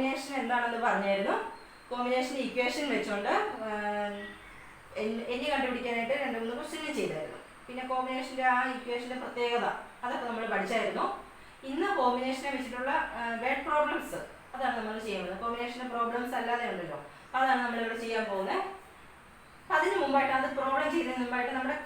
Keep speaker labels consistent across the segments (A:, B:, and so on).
A: Combination എന്താണെന്ന് പറഞ്ഞായിരുന്നു. Combination equation വെച്ചുകൊണ്ട് എന്നെ കണ്ടുപിടിക്കാനായിട്ട് 2-3 ക്വസ്റ്റ്യൻ ചെയ്തായിരുന്നു. പിന്നെ കോമ്പിനേഷൻ്റെ ആ ഇക്വേഷൻ്റെ പ്രത്യേകത അതൊക്കെ നമ്മൾ പഠിച്ചായിരുന്നു. ഇന്ന് കോമ്പിനേഷനെ വെച്ചിട്ടുള്ള വേർഡ് പ്രോബ്ലംസ് അതാണ് നമ്മൾ ചെയ്യുന്നത്. കോമ്പിനേഷൻ്റെ പ്രോബ്ലംസ് അല്ലാതെ ഉണ്ടല്ലോ, അതാണ് നമ്മളിവിടെ ചെയ്യാൻ പോകുന്നത്. അതിന് മുമ്പായിട്ട്, അത് പ്രോബ്ലം ചെയ്യുന്നതിന് മുമ്പായിട്ട് നമ്മുടെ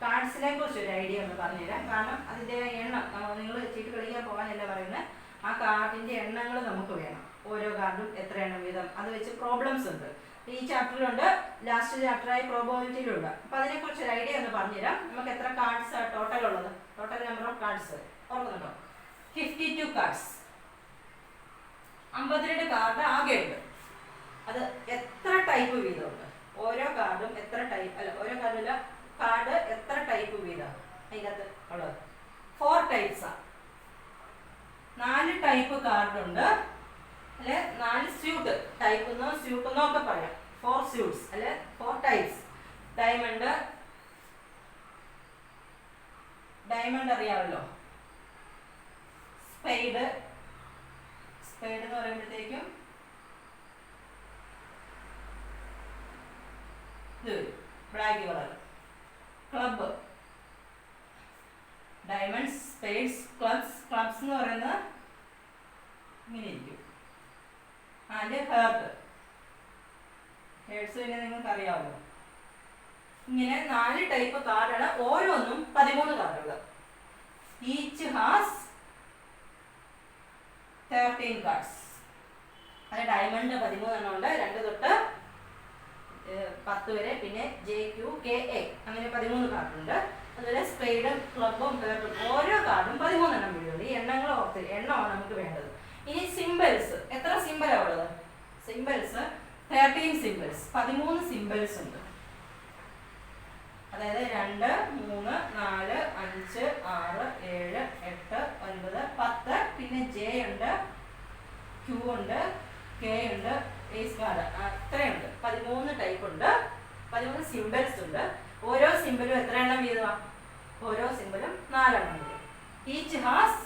A: കാർഡ്സിനെ കുറിച്ച് ഒരു ഐഡിയ ഒന്ന് പറഞ്ഞുതരാം. കാരണം അതിൻ്റെ എണ്ണം, നിങ്ങൾ ചീട്ട് കളിക്കാൻ പോകാനല്ല പറയുന്നത്, ആ കാർഡിൻ്റെ എണ്ണങ്ങൾ നമുക്ക് വേണം. ഓരോ കാർഡും എത്ര എണ്ണം വീതം, അത് വെച്ച് പ്രോബ്ലംസ് ഉണ്ട്. ഈ ചാപ്റ്ററിലുണ്ട്, ലാസ്റ്റ് ചാപ്റ്ററായി പ്രോബബിലിറ്റിയിലുണ്ട്. അപ്പോൾ അതിനെക്കുറിച്ച് ഒരു ഐഡിയ ഒന്ന് പറഞ്ഞുതരാം. നമുക്ക് എത്ര കാർഡ്സ് ടോട്ടൽ ഉള്ളത്, ടോട്ടൽ നമ്പർ ഓഫ് കാർഡ്സ് ഓർക്കുന്നുണ്ടോ? 52 കാർഡ്സ്. 52 കാർഡ് ആകെ ഉണ്ട്. അത് എത്ര ടൈപ്പ് വീതമുണ്ട്, ഓരോ കാർഡും എത്ര ടൈപ്പ്, അല്ല ഓരോ കാർഡില്ല, കാർഡ് എത്ര ടൈപ്പ് വീതം അതിനകത്ത് ഉള്ളത്? 4 ടൈപ്സാണ്. 4 ടൈപ്പ് കാർഡുണ്ട്. അല്ലെ 4 സ്യൂട്ട് ടൈപ്പ് എന്നോ സ്യൂട്ട് എന്നോ ഒക്കെ പറയാം. 4 സ്യൂട്ട്സ് അല്ലെ 4 ടൈപ്സ്. ഡയമണ്ട് അറിയാമല്ലോ. സ്പെയ്ഡ് എന്ന് പറയുമ്പോഴത്തേക്കും ഇത് black colour. Club, diamonds, spades, clubs എന്ന് പറയുന്നത് ഇങ്ങനെ ഇരിക്കും. അതിൻ്റെ ഹേർട്സ് പിന്നെ നിങ്ങൾക്ക് അറിയാമല്ലോ. ഇങ്ങനെ 4 ടൈപ്പ് കാർഡാണ്. ഓരോന്നും 13 കാർഡുകൾ. Each has 13 cards. അത് ഡയമണ്ട് 13 എണ്ണം ഉണ്ട്, 2 തൊട്ട് 10 വരെ. പിന്നെ JQKA അങ്ങനെ 13 കാർഡുണ്ട്. അതുപോലെ സ്പെയ്ഡും ക്ലബും ഹേർട്ടും ഓരോ കാർഡും 13 എണ്ണം വീഴുള്ളൂ. ഈ എണ്ണങ്ങൾ ഓർത്ത്, എണ്ണമാണ് നമുക്ക് വേണ്ടത്. ഇനി സിംബൽസ്, എത്ര സിംബലാണ് ഉള്ളത്? സിംബൽസ് 13 സിംബൽസ്, 13 സിംബൽസ് ഉണ്ട്. അതായത് 2, 3, 4, 5, 6, 7, 8, 9, 10. പിന്നെ J ഉണ്ട്, Q ഉണ്ട്, K ഉണ്ട്, ഏസ് കാർഡ് അത്രയുണ്ട്. 13 ടൈപ്പ് ഉണ്ട്, 13 സിംബൽസ് ഉണ്ട്. ഓരോ സിംബലും എത്ര എണ്ണം വീതമാണ്? ഓരോ സിംബലും 4 എണ്ണം വീതം. Each has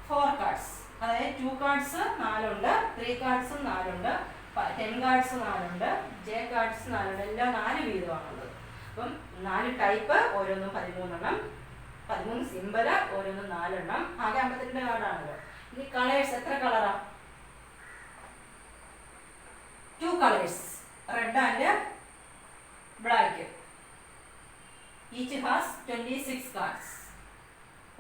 A: 4 cards. അതായത് 2 കാർഡ്സ് 4 ഉണ്ട്, 3 കാർഡ്സും 4 ഉണ്ട്, 10 കാർഡ്സ് 4 ഉണ്ട്, J കാർഡ്സ് 4 ഉണ്ട്. എല്ലാം 4 വീതമാണുള്ളത്. അപ്പം 4 ടൈപ്പ്, ഓരോന്നും 13 എണ്ണം. 13 സിംബല്, ഓരോന്നും 4 എണ്ണം. ആകെ 52 കാർഡാണല്ലോ. ഇനി കളേഴ്സ്, എത്ര കളറാ? 2 colours, red and black. Each has 26 cards.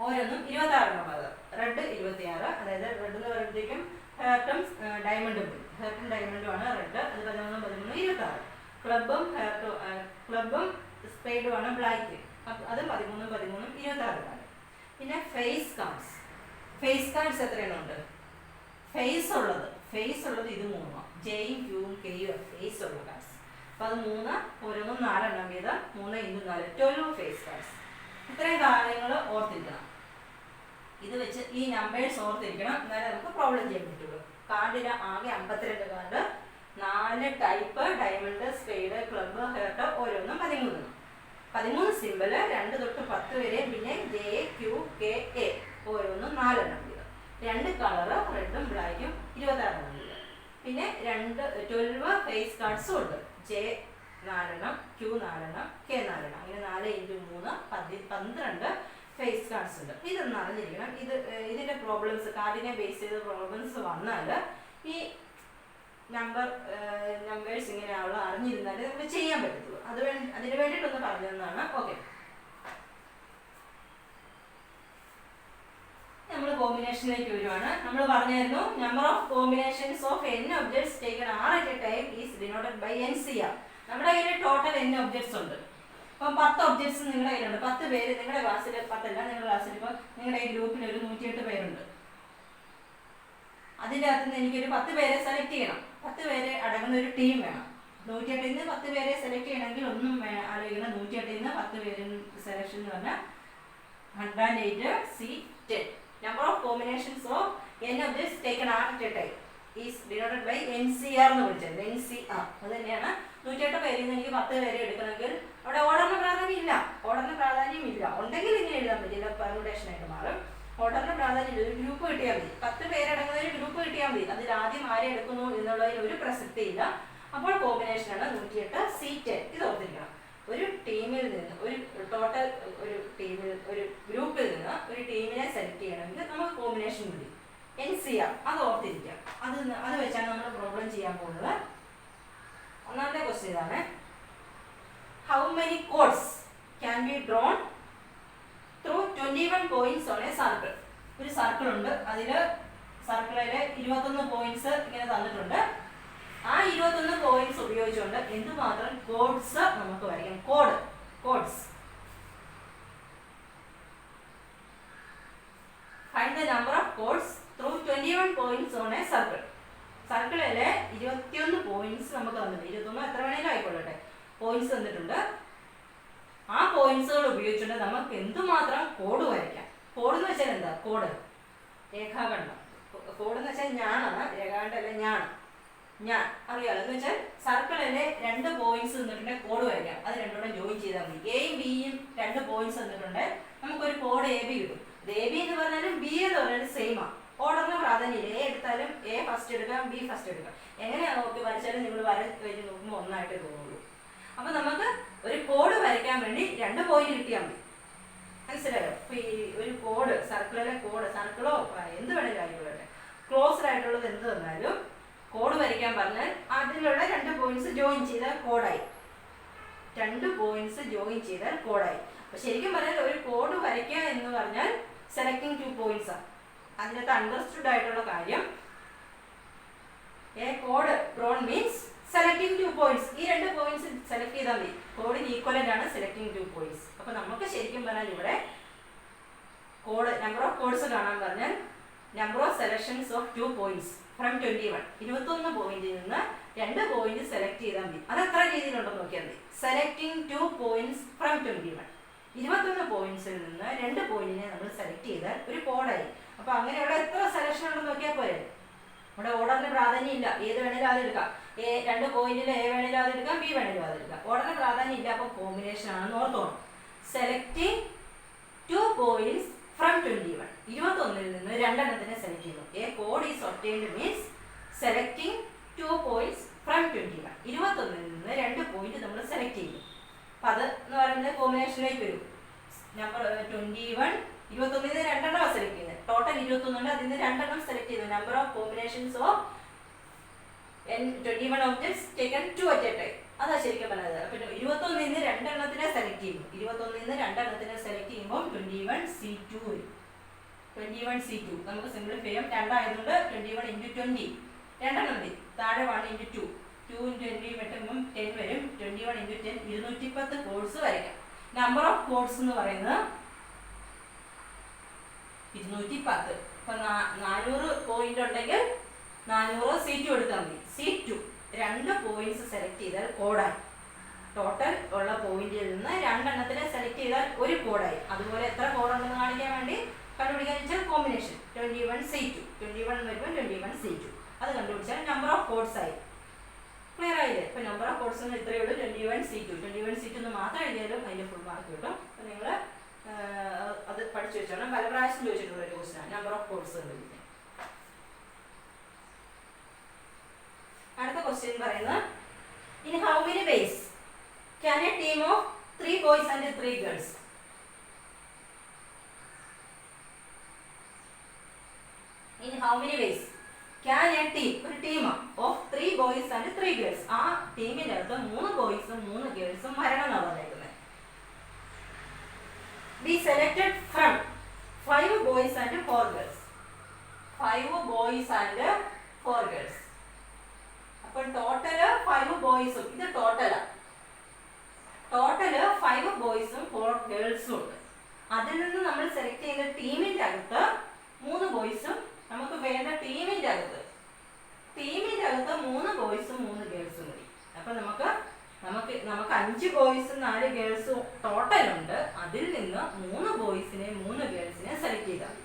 A: ഓരോന്നും 26 എണ്ണം. അത് റെഡ് 26. അതായത് റെഡ് എന്ന് പറയുമ്പോഴത്തേക്കും ഹേർട്ടും ഡയമണ്ടും, ഹേർട്ടും ഡയമണ്ടും ആണ് റെഡ്. അത് 13, 13, 26. ക്ലബും സ്പെയ്ഡും ആണ് ബ്ലാക്ക്. അത് 13, 13, 26. പിന്നെ ഫേസ് കാർഡ്സ് എത്ര എണ്ണം ഉണ്ട്? ഫേസ് ഉള്ളത് ഇത് 3. Jയും Qയും Kയും ഫേസ് ഉള്ള കാർഡ്സ്. അപ്പോൾ അത് 3, ഓരോന്നും 4 എണ്ണം വീതം. 3 × 4 12 ഫേസ് കാർഡ്സ്. ഇത്രയും കാര്യങ്ങൾ ഓർത്തിരിക്കണം. ഇത് വെച്ച് ഈ നമ്പേഴ്സ് ഓർത്തിരിക്കണം, എന്നാലേ നമുക്ക് പ്രോബ്ലം ചെയ്യാൻ പറ്റുള്ളൂ. കാർഡിന് ആകെ 52 card, 4 type, diamond, spade, club, heart, ഓരോന്നും 13 സിംബല്, 2 തൊട്ട് 10 വരെ. പിന്നെ JQKA ഓരോന്നും 4 എണ്ണം വീതം. 2 കളറ്, റെഡും ബ്ലാക്കും, 26 എണ്ണം വീതം. പിന്നെ 12 ഫേസ് കാർഡ്സും ഉണ്ട്. J 4 എണ്ണം, Q 4 എണ്ണം, K 4 എണ്ണം. അങ്ങനെ 4 × 3 12 ഫേസ് കാർഡ്സ് ഉണ്ട്. ഇതൊന്നും അറിഞ്ഞിരിക്കണം. ഇതിൻ്റെ പ്രോബ്ലംസ്, കാർഡിനെ ബേസ് ചെയ്ത പ്രോബ്ലംസ് വന്നാൽ ഈ നമ്പേഴ്സ് ഇങ്ങനെയുള്ള അറിഞ്ഞിരുന്നാലേ നമുക്ക് ചെയ്യാൻ പറ്റത്തുള്ളൂ. അതിന് വേണ്ടിയിട്ടൊന്ന് പറഞ്ഞു തന്നതാണ്. ഓക്കെ, നമ്മൾ കോമ്പിനേഷനിലേക്ക് വരുവാണ്. നമ്മൾ പറഞ്ഞായിരുന്നു number of combinations of n objects taken r at a time is denoted by NCR. നമ്മുടെ കയ്യിൽ ടോട്ടൽ n ഒബ്ജക്ട്സ് ഉണ്ട്. അപ്പം 10 ഒബ്ജക്ട്സ് നിങ്ങളുടെ കയ്യിലുണ്ട്. 10 പേര് നിങ്ങളുടെ ക്ലാസ്സിൽ, 10 അല്ല, നിങ്ങളുടെ ക്ലാസ്സിൽ ഇപ്പം നിങ്ങളുടെ ഈ ഗ്രൂപ്പിൽ ഒരു 108 പേരുണ്ട്. അതിൻ്റെ അകത്ത് നിന്ന് എനിക്കൊരു 10 പേരെ സെലക്ട് ചെയ്യണം. 10 പേരെ അടങ്ങുന്ന ഒരു ടീം വേണം. 108ൽ നിന്ന് 10 പേരെ സെലക്ട് ചെയ്യണമെങ്കിൽ ഒന്നും ആലോചിക്കണം. 108ൽ നിന്ന് 10 പേര് സെലക്ഷൻ എന്ന് പറഞ്ഞാൽ 108C10. Number of combinations of n objects taken r at a time is denoted by NCR എന്ന് വിളിച്ചത്. NCR അത് തന്നെയാണ്. 108 പേരിൽ നിന്ന് എനിക്ക് 10 പേരെ എടുക്കണമെങ്കിൽ അവിടെ ഓർഡറിന് പ്രാധാന്യം ഇല്ല. ഉണ്ടെങ്കിൽ ഇങ്ങനെ എഴുതാൻ പറ്റില്ല, പെർമുട്ടേഷൻ ആയിട്ട് മാറും. ഓർഡറിന് പ്രാധാന്യം പ്രാധാന്യം ഒരു ഗ്രൂപ്പ് കിട്ടിയാൽ മതി, 10 പേരടങ്ങുന്ന ഒരു ഗ്രൂപ്പ് കിട്ടിയാൽ മതി. അതിൽ ആദ്യം ആരെ എടുക്കുന്നു എന്നുള്ളതിൽ ഒരു പ്രസക്തിയില്ല. അപ്പോൾ കോമ്പിനേഷനാണ് 108 C10. ഇത് ഓർത്തിരിക്കണം. ഒരു ടീമിൽ നിന്ന് ഒരു ടോട്ടൽ ഒരു ടീമിൽ ഒരു ഗ്രൂപ്പിൽ നിന്ന് ഒരു ടീമിനെ സെലക്ട് ചെയ്യണമെങ്കിൽ നമുക്ക് കോമ്പിനേഷൻ മതി. NCR അത് ഓർത്തിരിക്കാം. അത് വെച്ചാണ് നമ്മൾ പ്രോബ്ലം ചെയ്യാൻ പോകുന്നത്. ഒന്നാമത്തെ ക്വസ്റ്റ്യൻ ഇതാണ്. How many chords can be drawn through 21 points on a circle? ഒരു സർക്കിൾ ഉണ്ട്, അതിൽ സർക്കിളിലെ 21 പോയിന്റ്സ് ഇങ്ങനെ തന്നിട്ടുണ്ട്. ആ 21 പോയിന്റ്സ് ഉപയോഗിച്ചുകൊണ്ട് എന്തുമാത്രം കോഡ്സ് നമുക്ക് വരയ്ക്കാം? Chords. Find the number of chords through 21 points on a circle. സർക്കിളിലെ 21 പോയിന്റ്സ് നമുക്ക് തന്നിട്ടുണ്ട്. 21 എത്ര വേണേലും ആയിക്കൊള്ളട്ടെ, പോയിന്റ്സ് തന്നിട്ടുണ്ട്. ആ പോയിന്റ്സുകൾ ഉപയോഗിച്ചുകൊണ്ട് നമുക്ക് എന്തുമാത്രം കോഡ് വരയ്ക്കാം? കോഡ് എന്ന് വെച്ചാൽ എന്താ? കോഡ് രേഖാഖണ്ഡം. കോഡ് എന്ന് വെച്ചാൽ ഞാനാണ്, രേഖാഖണ്ഡല്ല ഞാൻ അറിയാലോ. എന്ന് വെച്ചാൽ സർക്കിളിലെ 2 പോയിന്റ്സ് തന്നിട്ടുണ്ടെങ്കിൽ കോഡ് വരയ്ക്കാം. അത് രണ്ടോടെ ജോയിൻ ചെയ്താൽ മതി. എയും ബിയും 2 പോയിന്റ്സ് തന്നിട്ടുണ്ട്, നമുക്കൊരു കോഡ് AB കിട്ടും. AB എന്ന് പറഞ്ഞാലും B എന്ന് പറഞ്ഞാലും സെയിമാണ്. ഓർഡറിന് പ്രാധാന്യമില്ല. A എടുത്താലും A ഫസ്റ്റ് എടുക്കാം, B ഫസ്റ്റ് എടുക്കാം. എങ്ങനെയാണ് നോക്കി വരച്ചാലും നിങ്ങൾ വരച്ച് നോക്കുമ്പോൾ ഒന്നായിട്ടേ തോന്നുള്ളൂ. അപ്പൊ നമുക്ക് ഒരു കോഡ് വരയ്ക്കാൻ വേണ്ടി 2 പോയിന്റ് കിട്ടിയാൽ മതി. മനസ്സിലായോ? അപ്പൊ ഈ ഒരു കോഡ്, സർക്കിളിലെ കോഡ്, സർക്കിളോ എന്ത് വേണേലും ആയിക്കോട്ടെ, ക്ലോസ്ഡ് ആയിട്ടുള്ളത് എന്ത് തന്നാലും കോഡ് വരയ്ക്കാൻ പറഞ്ഞാൽ അതിലുള്ള 2 പോയിന്റ്സ് ജോയിൻ ചെയ്താൽ കോഡായി. 2 പോയിന്റ്സ് ജോയിൻ ചെയ്താൽ കോഡായി. അപ്പൊ ശരിക്കും പറഞ്ഞാൽ ഒരു കോഡ് വരയ്ക്കുക എന്ന് പറഞ്ഞാൽ സെലക്ടിങ് 2 പോയിന്റ്സ് ആണ്. അതിനകത്ത് അണ്ടർസ്റ്റുഡ് ആയിട്ടുള്ള കാര്യം, A code drone means selecting 2 points. ഈ 2 പോയിന്റ്സ് സെലക്ട് ചെയ്താൽ മതി. കോഡിന് ഈക്വലന്റ് ആണ് സെലക്ടിങ് 2 പോയിന്റ്സ്. അപ്പൊ നമുക്ക് ശരിക്കും പറഞ്ഞാൽ ഇവിടെ കോഡ് നമ്പർ ഓഫ് കോഡ്സ് കാണാൻ പറഞ്ഞാൽ number of selections of 2 points from 21. 21 പോയിന്റിൽ നിന്ന് 2 പോയിന്റ് സെലക്ട് ചെയ്താൽ മതി. അത് എത്ര രീതിയിലുണ്ടെന്ന് നോക്കിയാൽ മതി. Selecting 2 points from 21. 21 പോയിന്റ്സിൽ നിന്ന് 2 പോയിന്റിനെ നമ്മൾ സെലക്ട് ചെയ്താൽ ഒരു കോഡായി. അപ്പൊ അങ്ങനെ ഇവിടെ എത്ര സെലക്ഷൻ ഉണ്ടെന്ന് നോക്കിയാൽ പോരെ. ഇവിടെ ഓർഡറിന് പ്രാധാന്യം ഇല്ല, ഏത് വേണേലും അത് എടുക്കാം. 2 പോയിന്റിൽ A വേണേലും അത് എടുക്കാം, B വേണേലും അത് എടുക്കാം. ഓർഡറിന് പ്രാധാന്യം ഇല്ല, അപ്പൊ കോമ്പിനേഷൻ ആണെന്ന് ഓർത്തോണം. Selecting 2 points from 21. 21ൽ നിന്ന് 2 എണ്ണത്തിനെ സെലക്ട് ചെയ്യുന്നു. A code is obtained means selecting 2 points from 21. 21ൽ നിന്ന് 2 പോയിന്റ് നമ്മൾ സെലക്ട് ചെയ്യും. അപ്പൊ അത് എന്ന് പറയുന്നത് കോമ്പിനേഷനിലേക്ക് വരും. നമ്പർ 21, 21ൽ നിന്ന് 2 എണ്ണം സെലക്ട് ചെയ്യുന്നത്. ടോട്ടൽ 21 ഉണ്ട്, അതിൽ നിന്ന് 2 എണ്ണം സെലക്ട് ചെയ്തു. Number of combinations of 21 objects taken 2 at A time. അതാ ശരിക്കും പറഞ്ഞത്. അപ്പൊ 21ൽ നിന്ന് 2 എണ്ണത്തിനെ സെലക്ട് ചെയ്യുന്നു. 21ൽ നിന്ന് 2 എണ്ണത്തിനെ സെലക്ട് ചെയ്യുമ്പോൾ 21C2 വരും. 21C2 നമുക്ക് സിംപ്ലിഫൈ ചെയ്യാം. 2 ആയതുകൊണ്ട് 21 × 20 2 മതി. താഴെ 1 × 2 2 × 20 വെട്ടുമ്പോൾ 10 വരും. 21 × 10 210 കോഡ്സ് വരയ്ക്കാം. നമ്പർ ഓഫ് കോഡ്സ് എന്ന് പറയുന്നത് 210. ഇപ്പൊ 400 പോയിന്റ് ഉണ്ടെങ്കിൽ 400 C2 എടുത്താൽ മതി. C2 2 പോയിന്റ്സ് സെലക്ട് ചെയ്താൽ കോഡായി. ടോട്ടൽ ഉള്ള പോയിന്റിൽ നിന്ന് 2 എണ്ണത്തിനെ സെലക്ട് ചെയ്താൽ ഒരു കോഡായി. അതുപോലെ എത്ര കോഡ് ഉണ്ടെന്ന് കാണിക്കാൻ വേണ്ടി കണ്ടുപിടിക്കാൻ വെച്ചാൽ കോമ്പിനേഷൻ 21C2. 21 വരുമ്പോൾ 21C2 അത് കണ്ടുപിടിച്ചാൽ നമ്പർ ഓഫ് കോഡ്സ് ആയി. ക്ലിയർ ആയില്ലേ? ഇപ്പൊ നമ്പർ ഓഫ് കോഡ്സ് ഇത്രയേ ഉള്ളൂ. 21C2 എന്ന് മാത്രം എഴുതിയാലും അതിന്റെ ഫുൾ മാർക്ക് കിട്ടും. അപ്പൊ നിങ്ങൾ അത് പഠിച്ചു വെച്ചോണം. പല പ്രാവശ്യം ചോദിച്ചിട്ടുള്ള ഒരു ക്വസ്റ്റ്യൻ ആണ് നമ്പർ ഓഫ് കോഡ്സ് കണ്ടുപിടിക്കാൻ. അടുത്ത ക്വസ്റ്റ്യൻ പറയുന്നത്, in how many ways can a team of 3 boys and 3 girls? In how many ways can a team, ഒരു team of 3 boys and 3 girls. ആ ടീമിന്റെ അകത്ത് 3 ബോയ്സും 3 ഗേൾസും വരണം എന്നാണ് പറഞ്ഞേക്കുന്നത്. B selected from 5 boys and 4 girls. 5 boys and 4 girls. അപ്പൊ total 5 ബോയ്സും, ഇത് total 5 ബോയ്സും 4 ഗേൾസും ഉണ്ട്. അതിൽ നിന്ന് നമ്മൾ സെലക്ട് ചെയ്ത ടീമിന്റെ അകത്ത് 3 ബോയ്സും, നമുക്ക് വേണ്ട ടീമിന്റെ അകത്ത് 3 ബോയ്സും 3 ഗേൾസും മതി. അപ്പൊ നമുക്ക് 5 ബോയ്സും 4 ഗേൾസും ടോട്ടൽ ഉണ്ട്. അതിൽ നിന്ന് 3 ബോയ്സിനെ 3 ഗേൾസിനെ സെലക്ട് ചെയ്താൽ മതി.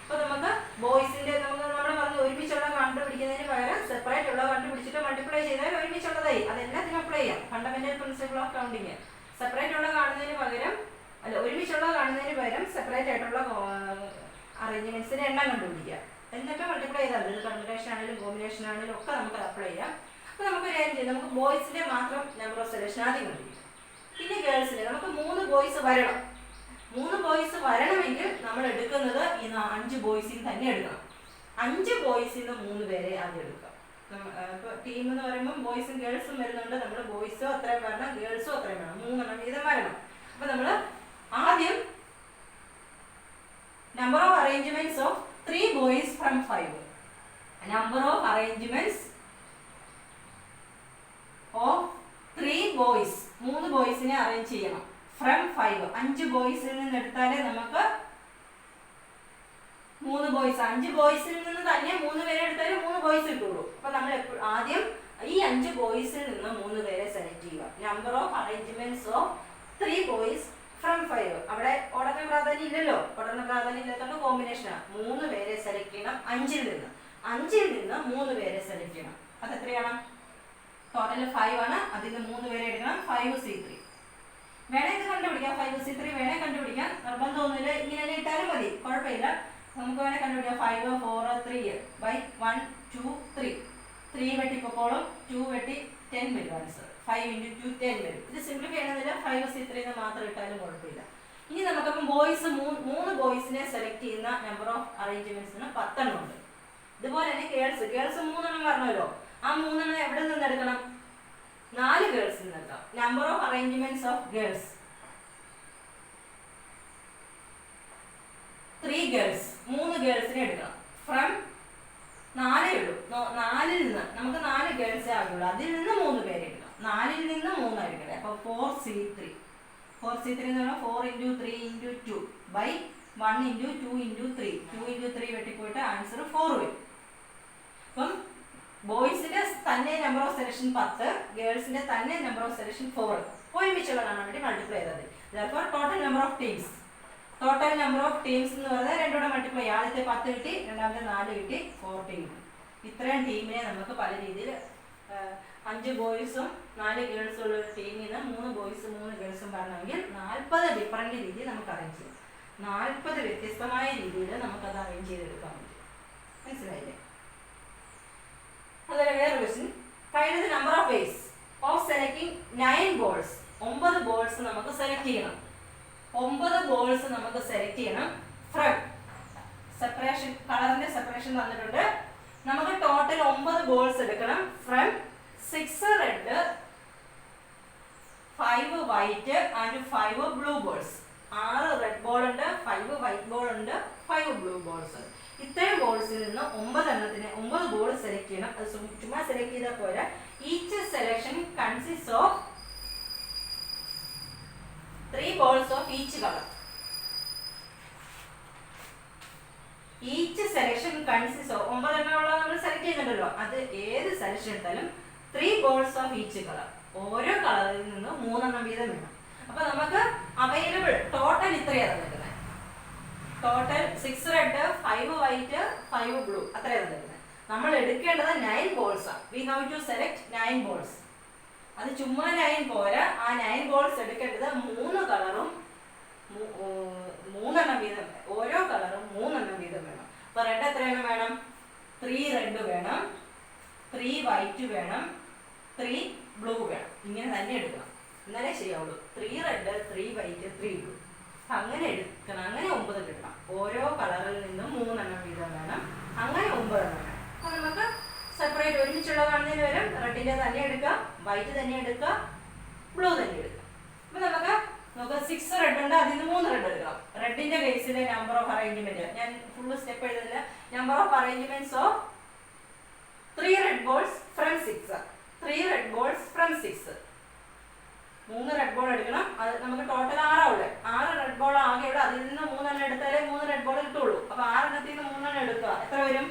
A: അപ്പൊ നമുക്ക് ബോയ്സിന്റെ നമ്മൾ പറഞ്ഞ് ഒരുമിച്ചുള്ള കണ്ടുപിടിക്കുന്നതിന് പകരം സെപ്പറേറ്റ് ഉള്ള കണ്ടുപിടിച്ചിട്ട് മൾട്ടിപ്ലൈ ചെയ്താൽ ഒരുമിച്ചുള്ളതായി. അതെല്ലാത്തിനും അപ്ലൈ ചെയ്യാം. Fundamental principle of counting. Separate ഉള്ള കാണുന്നതിന് പകരം ഒരുമിച്ചുള്ള കാണുന്നതിന് പകരം സെപ്പറേറ്റ് ആയിട്ടുള്ള അറേഞ്ച്മെന്റ്സിന്റെ എണ്ണം കണ്ടുപിടിക്കുക. എന്നിട്ട് മൾട്ടിപ്ലൈ ചെയ്താൽ ഇത് പെർമുട്ടേഷൻ ആണെങ്കിലും കോമ്പിനേഷൻ ആണെങ്കിലും ഒക്കെ നമുക്ക് അപ്ലൈ ചെയ്യാം. അപ്പോൾ നമുക്ക് ഒരു കാര്യം ചെയ്യാം, നമുക്ക് ബോയ്സിന്റെ മാത്രം നമ്പർ ഓഫ് സെലക്ഷൻ ആദ്യം കണ്ടുപിടിക്കാം. പിന്നെ ഗേൾസിന്റെ നമുക്ക് 3 ബോയ്സ് വരണം. 3 ബോയ്സ് വരണമെങ്കിൽ നമ്മൾ എടുക്കുന്നത് ഈ 5 ബോയ്സിൽ തന്നെ എടുക്കണം. 5 ബോയ്സിൽ നിന്ന് 3 പേരെ ആദ്യം എടുക്കാം. ഇപ്പോൾ ടീം എന്ന് പറയുമ്പോൾ ബോയ്സും ഗേൾസും വരുന്നുണ്ട്. നമ്മൾ ബോയ്സും അത്രയും വരണം, ഗേൾസും അത്രയും വേണം, 3 എണ്ണം വീതം വരണം. അപ്പോൾ നമ്മൾ ആദ്യം number of arrangements of 3 boys from 5. Number of arrangements of 3 boys. 3 ബോയ്സിനെ arrange ചെയ്യണം. ഫ്രം 5. 5 ബോയ്സിൽ നിന്ന് എടുത്താലേ നമുക്ക് 3 ബോയ്സ്. 5 ബോയ്സിൽ നിന്ന് തന്നെ 3 പേരെ എടുത്താലേ 3 ബോയ്സ് കിട്ടുള്ളൂ. അപ്പൊ നമ്മൾ ആദ്യം ഈ 5 ബോയ്സിൽ നിന്ന് 3 പേരെ സെലക്ട് ചെയ്യുക. Number of arrangements of 3 boys from 5. അവിടെ ഓർഡറിന് പ്രാധാന്യം ഇല്ലല്ലോ. ഓർഡറിന് പ്രാധാന്യം ഇല്ലാത്തതുകൊണ്ട് കോമ്പിനേഷനാണ്. 3 പേരെ സെലക്ട് ചെയ്യണം. 5ൽ നിന്ന് 3 പേരെ സെലക്ട് ചെയ്യണം. അത് എത്രയാണ്? ടോട്ടൽ 5 ആണ്. അതിൽ നിന്ന് 3 പേരെ എടുക്കണം. 5C3 വേണേ ഇത് കണ്ടുപിടിക്കാം. 5C3 വേണേ കണ്ടുപിടിക്കാം. നിർബന്ധമൊന്നുമില്ല, ഇങ്ങനെ ഇട്ടാലും മതി, കുഴപ്പമില്ല. നമുക്ക് വേണേ കണ്ടുപിടിക്കാം. 5 4 3 ബൈ 1 2 3. 3 വെട്ടിപ്പോക്കോളും, 2 വെട്ടി 10 വരും ആൻസർ. 5 × 2 10 വരും. ഇത് സിംപ്ലിഫൈ ചെയ്യണമെന്നില്ല, 5C3 എന്ന് മാത്രം ഇട്ടാലും കുഴപ്പമില്ല. ഇനി നമുക്കപ്പം ബോയ്സ് 3 ബോയ്സിനെ സെലക്ട് ചെയ്യുന്ന നമ്പർ ഓഫ് അറേഞ്ച്മെന്റ്സിന് 10 എണ്ണം ഉണ്ട്. ഇതുപോലെ തന്നെ ഗേൾസ് 3 എണ്ണം പറഞ്ഞല്ലോ. ആ 3 എണ്ണം എവിടെ നിന്ന് എടുക്കണം? 4 ഗേൾസിൽ നിന്ന് എടുക്കാം. Number of arrangements of girls 3 girls. 3 ഗേൾസിനെ എടുക്കണം. ഫ്രം 4 ഉള്ളൂ. 4ൽ നിന്ന് നമുക്ക് 4 ഗേൾസേ ആകുള്ളൂ. അതിൽ നിന്ന് 3 പേരെ എടുക്കണം. 4ൽ നിന്ന് 3 ആയിരിക്കട്ടെ. അപ്പോൾ 4C3 എന്ന് പറഞ്ഞാൽ 4 × 3 × 2 ബൈ 1 × 2 × 3. 2 × 3 വെട്ടിപ്പോയിട്ട് ആൻസർ 4 വരും. അപ്പം ബോയ്സിന്റെ തന്നെ നമ്പർ ഓഫ് സെലക്ഷൻ 10, ഗേൾസിന്റെ തന്നെ നമ്പർ ഓഫ് സെലക്ഷൻ 4. ഒരുമിച്ചുള്ള കാണാൻ വേണ്ടി മൾട്ടിപ്ലൈ ചെയ്താൽ മതി. ടോട്ടൽ നമ്പർ ഓഫ് ടീംസ് എന്ന് പറഞ്ഞാൽ 2 കൂടെ മൾട്ടിപ്ലൈ ചെയ്യാം. ആദ്യത്തെ 10 കിട്ടി, രണ്ടാമത്തെ 4 കിട്ടി, 14 കിട്ടി. ഇത്രയും ടീമിനെ നമുക്ക് പല രീതിയിൽ 5 ബോയ്സും 4 ഗേൾസും ഉള്ള ഒരു ടീമിൽ നിന്ന് 3 ബോയ്സും 3 ഗേൾസും വരണമെങ്കിൽ 40 ഡിഫറൻറ്റ് രീതിയിൽ നമുക്ക് അറേഞ്ച് ചെയ്യാം. 40 വ്യത്യസ്തമായ രീതിയിൽ നമുക്കത് അറേഞ്ച് ചെയ്തെടുക്കാൻ പറ്റും. മനസ്സിലായില്ലേ? അതുപോലെ വേറെ question. Find the number of ways of selecting 9 balls. 9 balls നമുക്ക് സെലക്ട് ചെയ്യണം. 9 ബോൾസ് നമുക്ക് സെലക്ട് ചെയ്യണം. ഫ്രം സെപ്പറേഷൻ, കളറിന്റെ സെപ്പറേഷൻ തന്നിട്ടുണ്ട്. നമുക്ക് ടോട്ടൽ 9 ബോൾസ് എടുക്കണം. From 6 red, 5 white and 5 blue balls. 6 red ball ഉണ്ട്, 5 വൈറ്റ് ബോൾ ഉണ്ട്, 5 ബ്ലൂ ബോൾസ്. ഇത്രയും ബോൾസിൽ നിന്ന് 9 എണ്ണത്തിന് 9 ബോൾ സെലക്ട് ചെയ്യണം. അത് ചുമ്മാ സെലക്ട് ചെയ്താൽ പോരാ. Each selection consist of 3 balls of each color. Each selection consist of 9 എണ്ണമുള്ള നമ്മൾ സെലക്ട് ചെയ്യുന്നുണ്ടല്ലോ, അത് ഏത് സെലക്ഷൻ എടുത്താലും 3 balls of each color. ഓരോ കളറിൽ നിന്ന് 3 എണ്ണം വീതം വേണം. അപ്പൊ നമുക്ക് അവൈലബിൾ ടോട്ടൽ ഇത്രയാണ് തന്നിരിക്കുന്നത്. ടോട്ടൽ 6 റെഡ്, 5 വൈറ്റ്, 5 ബ്ലൂ, അത്രയാണ് തന്നിരിക്കുന്നത്. നമ്മൾ എടുക്കേണ്ടത് 9 balls ആണ്. We have to select 9 balls. അത് ചുമ്മാ 9 പോരാ. ആ 9 ബോൾസ് എടുക്കേണ്ടത് 3 കളറും 3 എണ്ണം വീതം. ഓരോ കളറും 3 എണ്ണം വീതം വേണം. അപ്പൊ റെഡ് എത്ര എണ്ണം വേണം? 3 റെഡ് വേണം, 3 വൈറ്റ് വേണം, 3 ബ്ലൂ വേണം. ഇങ്ങനെ തന്നെ എടുക്കണം, എന്നാലേ ശരിയാവുള്ളൂ. 3 റെഡ്, 3 വൈറ്റ്, 3 ബ്ലൂ. അങ്ങനെ എടുക്കണം. അങ്ങനെ 9 കിട്ടണം. ഓരോ കളറിൽ നിന്നും 3 എണ്ണം വീതം വേണം. അങ്ങനെ 9 എണ്ണം വേണം. അപ്പൊ നമുക്ക് സെപ്പറേറ്റ് ഒരുമിച്ചുള്ള കാണുന്നതിന് വരും റെഡിന്റെ തന്നെ എടുക്കാം, വൈറ്റ് തന്നെ എടുക്കാം, ബ്ലൂ തന്നെ എടുക്കാം. അപ്പൊ നമുക്ക് 6 റെഡ് ഉണ്ട്, അതിൽ നിന്ന് 3 റെഡ് എടുക്കാം. റെഡിന്റെ കേസിലെ നമ്പർ ഓഫ് അറേഞ്ച്മെന്റ് ഞാൻ ഫുള്ള് സ്റ്റെപ്പ് എഴുതുന്നില്ല. Number of arrangements of 3 red balls from 6. 3 red balls from 6. 3 red ball എടുക്കണം. അത് നമുക്ക് ടോട്ടൽ 6 ഉള്ളത്. 6 റെഡ് ബോൾ ആകെ ഉള്ളു. അതിൽ നിന്ന് 3 എണ്ണം എടുത്താലേ 3 റെഡ് ബോൾ കിട്ടുള്ളൂ. അപ്പൊ 6 എണ്ണത്തിൽ നിന്ന് 3 എണ്ണം എടുക്കുക. എത്ര വരും?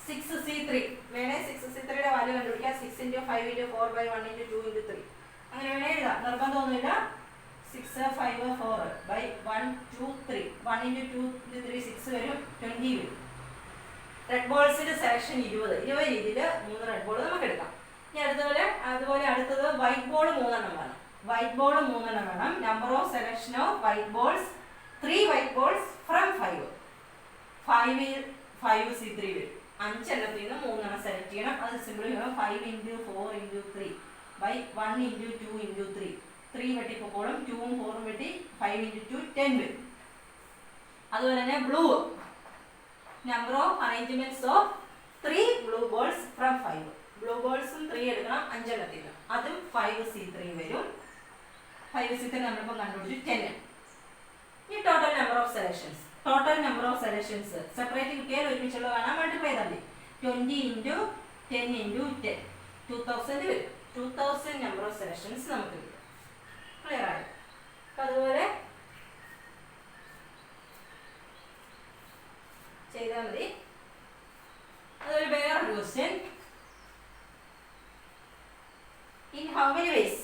A: 6C3. വേണേ 6C3യുടെ വാല്യൂ കണ്ടുപിടിക്കാം. 6 × 5 × 4 ബൈ 1 × 2 × 3. അങ്ങനെ വേണേ എഴുതാം, നിർബന്ധമൊന്നുമില്ല. 6 5 4 ബൈ 1 2 3. 1 × 2 × 3 6 വരും, 20 വരും. റെഡ് ബോൾസിന്റെ സെലക്ഷൻ 20 രീതിയിൽ 3 റെഡ് ബോൾ നമുക്ക് എടുക്കാം. ഇനി അതുപോലെ അടുത്തത് വൈറ്റ് ബോൾ 3 എണ്ണം വേണം. വൈറ്റ് ബോൾ 3 എണ്ണം വേണം. Number of selection of white balls 3 white balls from 5. 5C3 വരും. 5 എണ്ണത്തിൽ നിന്ന് 3 എണ്ണം സെലക്ട് ചെയ്യണം. അത് സിമ്പിൾ ചെയ്യണം. 5 × 4 × 3 by 1 × 2 × 3. 3 വെട്ടിപ്പോക്കോളും, 2ഉം 4ഉം വെട്ടി 5 × 2 10 വരും. അതുപോലെ തന്നെ blue, number of arrangements of 3 blue balls from 5. Blue ബോൾസും 3 എടുക്കണം 5 എണ്ണത്തിൽ നിന്ന്. അതും 5C3 വരും. 5C3 നമ്മളിപ്പോൾ കണ്ടുപിടിച്ചു 10. ഈ total number of selections, separate കിട്ടിയാൽ ഒരുമിച്ചുള്ള കാണാൻ മൾട്ടിപ്ലൈ ചെയ്താൽ മതി. 20 × 10 × 10 2000 വരും. 2000 നമ്പർ ഓഫ് സെലക്ഷൻസ് നമുക്ക് കിട്ടും. ക്ലിയർ ആയി? അപ്പം അതുപോലെ ചെയ്താൽ മതി. അതുപോലെ വേറൊരു question, in how many ways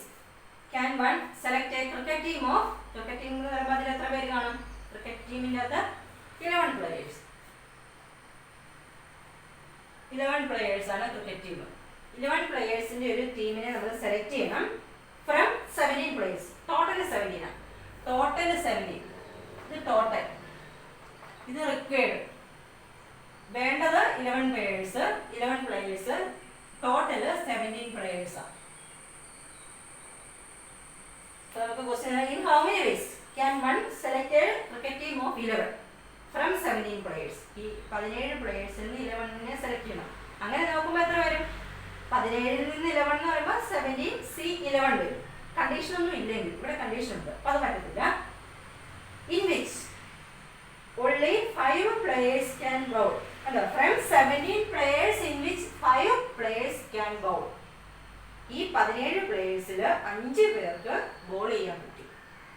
A: can one select a cricket team of, cricket team എന്ന് പറയുമ്പോൾ അതിൽ എത്ര പേര് കാണും? ക്രിക്കറ്റ് ടീമിൻ്റെ അകത്ത് 11 players. 11 players ആണ് ക്രിക്കറ്റ് ടീം. 11 പ്ലെയേഴ്സിന്റെ ഒരു ടീമിനെ നമ്മൾ സെലക്ട് ചെയ്യണം ഫ്രം 17 players. ടോട്ടൽ 17 ആണ്. ടോട്ടൽ 17. ഇത് ടോട്ടൽ, ഇത് റിക്വയർഡ്. വേണ്ടത് 11 players. ടോട്ടൽ 17 players ആണ്. So നമുക്ക് question, in how many ways can one select a cricket team of 11 from 17 players? ഈ 17 പ്ലെയേഴ്സിൽ നിന്ന് 11നെ സെലക്ട് ചെയ്യണം. അങ്ങനെ നോക്കുമ്പോൾ എത്ര വരും? 17ൽ നിന്ന് 11 എന്ന് പറയുമ്പോൾ 17C11 വരും. കണ്ടീഷൻ ഒന്നും ഇല്ലെങ്കിൽ, ഇവിടെ കണ്ടീഷൻ ഉണ്ട്, അപ്പോൾ അത് പറ്റത്തില്ല. In which only 5 players can bowl. അല്ല, from 17 players in which 5 players can bowl. ഈ 17 പ്ലേയേഴ്സിൽ 5 പേർക്ക് ബോൾ ചെയ്യാൻ പറ്റും.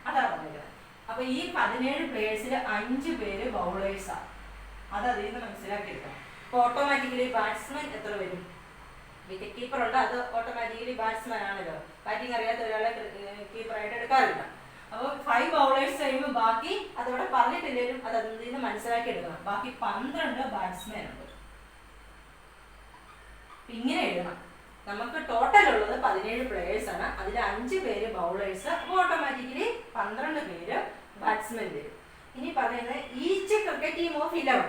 A: അതാ പറഞ്ഞത്. അപ്പൊ ഈ 17 പ്ലേയേഴ്സിൽ 5 പേര് ബൗളേഴ്സാണ്. അത് അതിൽ നിന്ന് മനസ്സിലാക്കിയെടുക്കണം. അപ്പോൾ ഓട്ടോമാറ്റിക്കലി ബാറ്റ്സ്മാൻ എത്ര വരും? വിക്കറ്റ് കീപ്പർ ഉണ്ട്, അത് ഓട്ടോമാറ്റിക്കലി ബാറ്റ്സ്മാൻ ആണല്ലോ. ബാറ്റിംഗ് അറിയാത്ത ഒരാളെ കീപ്പറായിട്ട് എടുക്കാറില്ല. അപ്പോൾ 5 ബൗളേഴ്സ് കഴിയുമ്പോൾ ബാക്കി അതവിടെ പറഞ്ഞിട്ടില്ലെങ്കിലും അത് അതിൽ നിന്ന് മനസ്സിലാക്കി എടുക്കണം. ബാക്കി 12 ബാറ്റ്സ്മാൻ ഉണ്ട്. ഇങ്ങനെ എഴുതണം. നമുക്ക് ടോട്ടൽ ഉള്ളത് 17 പ്ലെയേഴ്സ് ആണ്. അതിൽ 5 പേര് ബൗളേഴ്സ്, അപ്പോൾ ഓട്ടോമാറ്റിക്കലി 12 പേര് ബാറ്റ്സ്മാൻ വരും. ഇനി പറയുന്നത് each cricket team of 11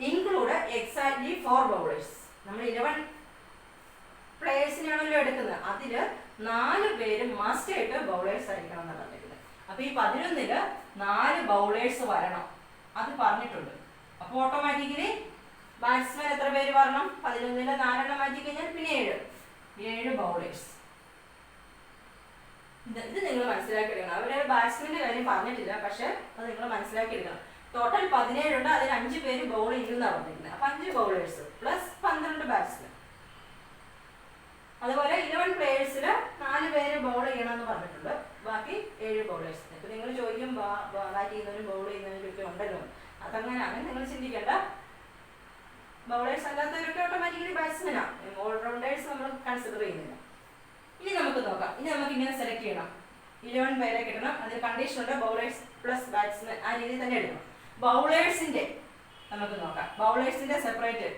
A: include exactly 4 bowlers. നമ്മൾ 11 പ്ലെയേഴ്സിനാണല്ലോ എടുക്കുന്നത്. അതിൽ 4 പേര് മസ്റ്റ് ആയിട്ട് ബൗളേഴ്സ് ആയിരിക്കണം എന്നാണ് പറഞ്ഞിരിക്കുന്നത്. അപ്പോൾ ഈ 11ൽ 4 ബൗളേഴ്സ് വരണം, അത് പറഞ്ഞിട്ടുണ്ട്. അപ്പോൾ ഓട്ടോമാറ്റിക്കലി ബാറ്റ്സ്മാൻ എത്ര പേര് വരണം? 11ൽ 4 എണ്ണം മാറ്റി കഴിഞ്ഞാൽ പിന്നെ 7 ബൗളേഴ്സ്. ഇത് നിങ്ങൾ മനസ്സിലാക്കി എടുക്കണം. അവര് ബാറ്റ്സ്മാന്റെ കാര്യം പറഞ്ഞിട്ടില്ല, പക്ഷെ അത് നിങ്ങൾ മനസ്സിലാക്കി എടുക്കണം. ടോട്ടൽ 17 ഉണ്ട്, അതിൽ 5 പേര് ബൗൾ ചെയ്യുന്നതാണ് പറഞ്ഞിരിക്കുന്നത്. അപ്പം 5 ബൗളേഴ്സ് പ്ലസ് 12 ബാറ്റ്സ്മാൻ. അതുപോലെ 11 പ്ലെയേഴ്സിൽ 4 പേര് ബൗൾ ചെയ്യണമെന്ന് പറഞ്ഞിട്ടുണ്ട്, ബാക്കി 7 ബൗളേഴ്സ്. ഇപ്പം നിങ്ങൾ ചോദിക്കും ബാറ്റ് ചെയ്യുന്നവരും ബൗൾ ചെയ്യുന്നവരും ഒക്കെ ഉണ്ടല്ലോ, അതങ്ങനെയാണ് നിങ്ങൾ ചിന്തിക്കേണ്ട. ബൗളേഴ്സ് അല്ലാത്തവരൊക്കെ ഓട്ടോമാറ്റിക്കലി ബാറ്റ്സ്മാനാണ്. ഓൾറൗണ്ടേഴ്സ് നമ്മൾ കൺസിഡർ ചെയ്യുന്നില്ല. ഇനി നമുക്ക് നോക്കാം. ഇനി നമുക്ക് ഇങ്ങനെ സെലക്ട് ചെയ്യണം. 11 പേരെ കിട്ടണം. അതിൽ കണ്ടീഷൻ ഉണ്ട്, ബൗളേഴ്സ് പ്ലസ് ബാറ്റ്സ്മാൻ. ആ രീതിയിൽ തന്നെ എടുക്കണം. ബൗളേഴ്സിന്റെ നമുക്ക് നോക്കാം. ബൗളേഴ്സിന്റെ സെപ്പറേറ്റ്,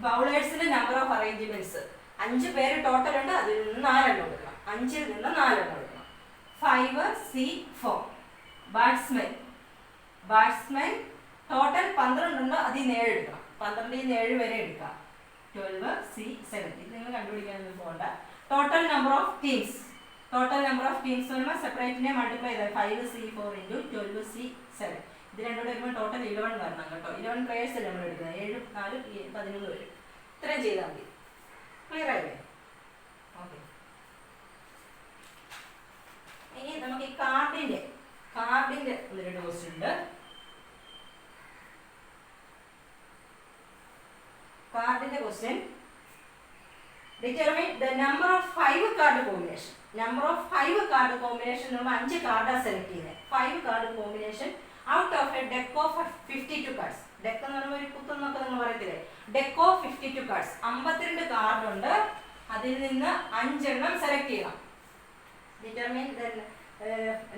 A: ബൗളേഴ്സിന്റെ നമ്പർ ഓഫ് അറേഞ്ച്മെന്റ്സ് 5 പേര് ടോട്ടൽ ഉണ്ട്. അതിൽ നിന്ന് 4 എണ്ണം എടുക്കണം. 5ൽ നിന്ന് 4 എണ്ണം എടുക്കണം. 5C4 ബാറ്റ്സ്മാൻ ടോട്ടൽ 12 ഉണ്ട്. അതിൽ നിന്ന് 7 എടുക്കണം. 12ൽ നിന്ന് 7 വരെ എടുക്കാം. 12C7. ഇത് നിങ്ങൾ കണ്ടുപിടിക്കാനൊന്നും പോകണ്ട. ടോട്ടൽ നമ്പർ ഓഫ് ടീംസ് പറയുമ്പോൾ സെപ്പറേറ്റിനെ മൾട്ടിപ്ലൈ ചെയ്താൽ 5C4 × 12C7. ഇത് രണ്ടുകൂടെ വരുമ്പോൾ ടോട്ടൽ 11 വരണം കേട്ടോ. 11 പ്ലെയേഴ്സ് അല്ലേ നമ്മൾ എടുക്കുന്നത്. 7 4 13 വരും. ഇത്രയും ചെയ്താൽ മതി. ക്ലിയർ ആയില്ലേ? ഓക്കെ. ഇനി നമുക്ക് ഈ കാർഡിന്റെ ഒരു ഡോസ് ഉണ്ട്. കാർഡിന്റെ question, determine the number of 5 card combination. Number of 5 card combination നമ്മൾ 5 കാർഡാണ് സെലക്ട് ചെയ്യുന്നത്. 5 card combination out of A deck of 52 cards. Deck എന്ന് പറയുമ്പോൾ ഒരു കുത്തെന്നൊക്കെ നിങ്ങൾ പറയത്തില്ലേ. ഡെക്ക് ഓഫ് 52 കാർഡ്സ്, 52 കാർഡ് ഉണ്ട്. അതിൽ നിന്ന് 5 എണ്ണം സെലക്ട് ചെയ്യണം. Determine the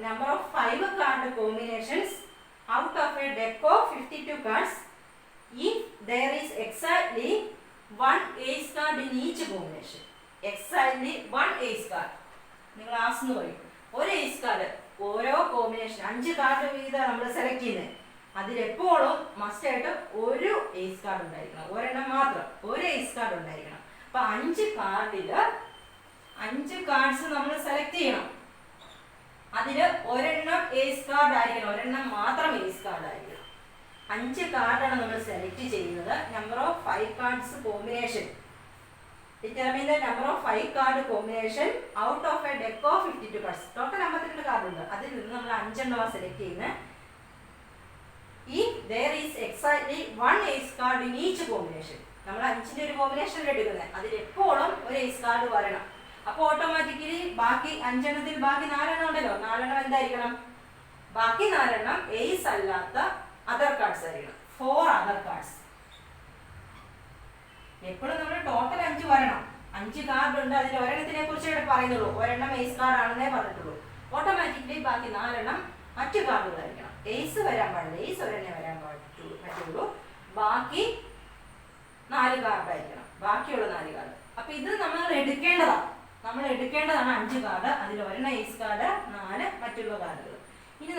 A: number of 5 card combinations out of A deck of 52 cards if there is exactly 1 ace card in each combination. exactly 1 ace card. നിങ്ങൾ ആസ്ന്ന് പറയും, ഒരു ace card ഓരോ combination 5 card വീതം നമ്മൾ സെലക്ട് ചെയ്യുന്നത്. അതിലെപ്പോഴും മസ്റ്റ് ആയിട്ട് ഒരു ഏസ് കാർഡ് ഉണ്ടായിരിക്കണം, ഒരെണ്ണം മാത്രം, ഒരു ഏസ് കാർഡ് ഉണ്ടായിരിക്കണം. അപ്പൊ 5 കാർഡില് 5 കാർഡ്സ് നമ്മൾ സെലക്ട് ചെയ്യണം. അതില് ഒരെണ്ണം ഏസ് കാർഡ് ആയിരിക്കണം, ഒരെണ്ണം മാത്രം ഏസ് കാർഡ് ആയിരിക്കണം. 5 കാർഡാണ് നമ്മൾ സെലക്ട് ചെയ്യുന്നത്. Number of 5 cards combination. Determine the number of 5 card combination out of a deck of 52 cards. Total 52 card ഉണ്ട്. അതിൽ നിന്ന് നമ്മൾ 5 എണ്ണമാണ് സെലക്ട് ചെയ്യുന്നത്. If there is exactly one ace card in each combination. നമ്മൾ 5ന്റെ ഒരു കോമ്പിനേഷൻ എടുക്കുന്നത്. അതിൽ എപ്പോഴും ഒരു ace കാർഡ് വരണം. അപ്പോൾ ഓട്ടോമാറ്റിക്കലി ബാക്കി 5 എണ്ണത്തിൽ ബാക്കി 4 എണ്ണം ഉണ്ടല്ലോ. 4 എണ്ണം എന്തായിരിക്കണം? ബാക്കി 4 എണ്ണം ace അല്ലാത്ത അതർ കാർഡ്സ് ആയിരിക്കണം. 4 അതർ കാർഡ്സ്. എപ്പോഴും നമ്മൾ ടോട്ടൽ 5 വരണം. 5 കാർഡ് ഉണ്ട്, അതിൽ ഒരെണ്ണത്തിനെ കുറിച്ച് ഇവിടെ പറയുന്നുള്ളൂ, ഒരെണ്ണം ഏസ് കാർഡ് ആണെന്നേ പറഞ്ഞിട്ടുള്ളൂ. ഓട്ടോമാറ്റിക്കലി ബാക്കി 4 എണ്ണം മറ്റു കാർഡുകളായിരിക്കണം. ഏസ് വരാൻ പാടില്ല, ഏസ് ഒരെണ്ണേ വരാൻ പറ്റുള്ളൂ. ബാക്കി 4 കാർഡായിരിക്കണം, ബാക്കിയുള്ള 4 കാർഡ്. അപ്പൊ ഇത് നമ്മൾ എടുക്കേണ്ടതാണ്, 5 കാർഡ്, അതിൽ ഒരെണ്ണം ഏസ് കാർഡ്, 4 മറ്റുള്ള കാർഡുകൾ. ഇനി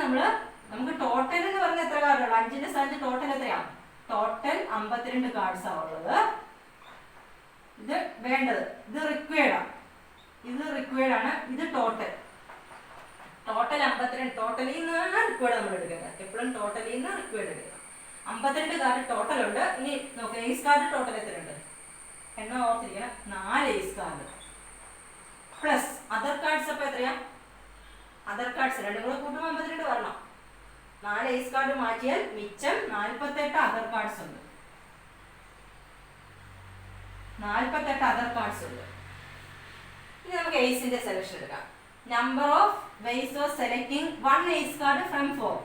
A: നമുക്ക് ടോട്ടൽ എന്ന് പറഞ്ഞ എത്ര കാർഡുള്ളൂ? 5ന്റെ സ്ഥാനത്ത് ടോട്ടൽ എത്രയാണ്? ടോട്ടൽ 52 കാർഡ്സ് ആണ് ഉള്ളത്. ഇത് വേണ്ടത്, ഇത് റിക്വയർഡ് ആണ്, ഇത് ടോട്ടൽ 52. ടോട്ടലിൽ നിന്നാണ് റിക്വയർഡ് നമ്മൾ എടുക്കുന്നത്. എപ്പോഴും ടോട്ടലിൽ നിന്ന് റിക്വയർഡ് എടുക്കുക. 52 കാർഡ് ടോട്ടൽ ഉണ്ട്. ഇനി നോക്കുക, ഏസ് കാർഡ് ടോട്ടൽ എത്രയുണ്ട്? എണ്ണം ഓർത്തിരിക്കണം, 4 ace card plus other cards. അപ്പൊ എത്രയാ? അതർ കാർഡ്സ് രണ്ടും കൂടെ കൂട്ടുമ്പോൾ 52 വരണം. 4 ഏസ് കാർഡ് മാറ്റിയാൽ മിച്ചം 48 അതർ കാർഡ്സ് ഉണ്ട്. 48 അതർ കാർഡ്സ് ഉണ്ട്. ഇനി നമുക്ക് ഏസിന്റെ സെലക്ഷൻ എടുക്കാം. Number of ways of selecting 1 ace card from 4.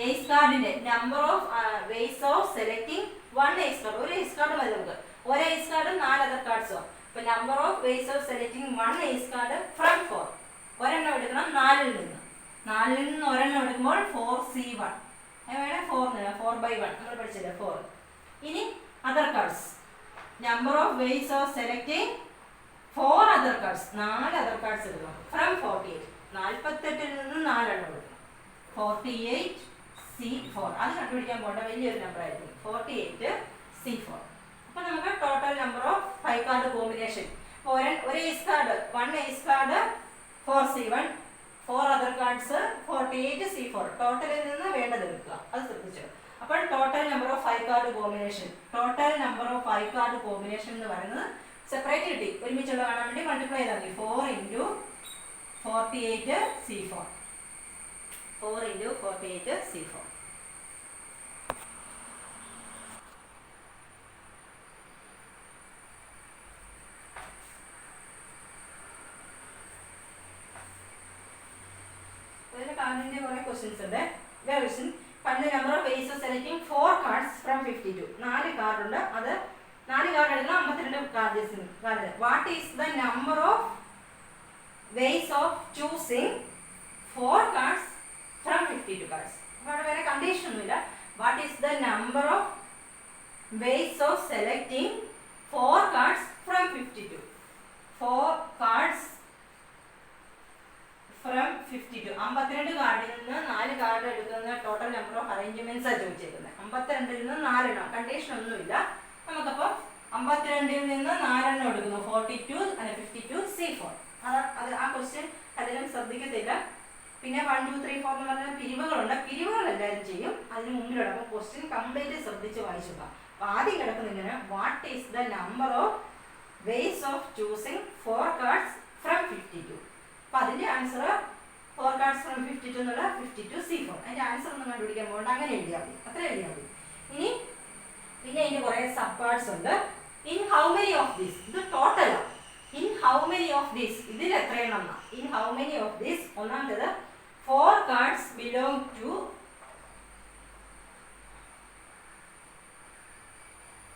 A: Ace കാർഡിന്റെ number of ways of selecting 1 ace card. ഒരു ഏസ് കാർഡ് മതി നമുക്ക്. ഒരു ഏസ് കാർഡ് 4 അതർ കാർഡ്സോ. അപ്പൊ number of ways of selecting 1 ace card from 4. ഒരെണ്ണം എടുക്കണം 4ൽ നിന്ന്. 4ൽ നിന്ന് ഒരെണ്ണം എടുക്കുമ്പോൾ 4C1. വേണേ 4/1 നമ്മൾ പഠിച്ചില്ലേ 4. ഇനി other cards. Number of ways of selecting 4 other cards. 4 other cards എടുക്കണം. From 48. 48ൽ നിന്ന് 4 എണ്ണം എടുക്കണം. 48C4. അത് കണ്ടുപിടിക്കാൻ പോകേണ്ട വലിയൊരു നമ്പർ ആയിരിക്കും. 48C4. അപ്പൊ നമുക്ക് total number of 5 card combination. ഒരു ace card 1 ace card 4C1, 4 other cards 48C4. ടോട്ടലിൽ നിന്ന് വേണ്ടത് എടുക്കുക. അത് ശ്രദ്ധിച്ചോ. അപ്പോൾ total number of 5 card combination. Total number of 5 card combination എന്ന് പറയുന്നത് സെപ്പറേറ്റ് കിട്ടി, ഒരുമിച്ചുള്ള കാണാൻ വേണ്ടി മൾട്ടിപ്ലൈ ചെയ്താൽ മതി. 4 × 48C4. 4 × 48C4. ഇതിൽ കാർഡിന്റെ കുറെ ക്വസ്റ്റ്യൻസ് ഉണ്ട്. Find the number of ways of selecting 4 cards from 52. 4 card ഉണ്ട്. അത് 4 കാർഡ് എടുക്കണം, 52 card. What is the number of ways of choosing 4 cards from 52 cards? അവിടെ വേറെ കണ്ടീഷൻ ഒന്നുമില്ല. What is the number of ways of selecting 4 cards from 52? 4 cards from 52. 52 കാർഡിൽ നിന്ന് 4 card എടുക്കുന്ന total number of arrangements ആണ് ചോദിച്ചേക്കുന്നത്. 52ൽ നിന്ന് 4 എണ്ണം, കണ്ടീഷൻ ഒന്നുമില്ല. നമുക്കപ്പോൾ 52ൽ നിന്ന് 4 എണ്ണം എടുക്കുന്നു. 52C4. അത് ആ ക്വസ്റ്റ്യൻ അതിലും ശ്രദ്ധിക്കത്തില്ല. പിന്നെ 1, 2, 3, 4 എന്ന് പറഞ്ഞാൽ പിരിവുകളുണ്ട്. പിരിവുകൾ എല്ലാവരും ചെയ്യും, അതിന് മുമ്പിലുള്ള. അപ്പോൾ ക്വസ്റ്റ്യൻ കംപ്ലീറ്റ് ശ്രദ്ധിച്ച് വായിച്ചുക. അപ്പോൾ ആദ്യം കിടക്കുന്ന ഇങ്ങനെ, what is the number of ways of choosing 4 cards from 52. അപ്പൊ അതിന്റെ ആൻസർ 4 കാർഡ്സ് ഫ്രം 52 എന്നുള്ള 52C4. അതിന്റെ ആൻസർ ഒന്നും കണ്ടുപിടിക്കാൻ പോകണ്ട, അങ്ങനെ എഴുതിയാൽ മതി, അത്ര എഴുതിയാൽ മതി. പിന്നെ ഇതിന് കുറെ സബ് കാർഡ്സ് ഉണ്ട്. In how many of this, ഇത് ടോട്ടലാണ്. In how many of this, ഇതിൽ എത്രയെണ്ണം? In how many of this, ഒന്നാമത്തേത് 4 cards belong to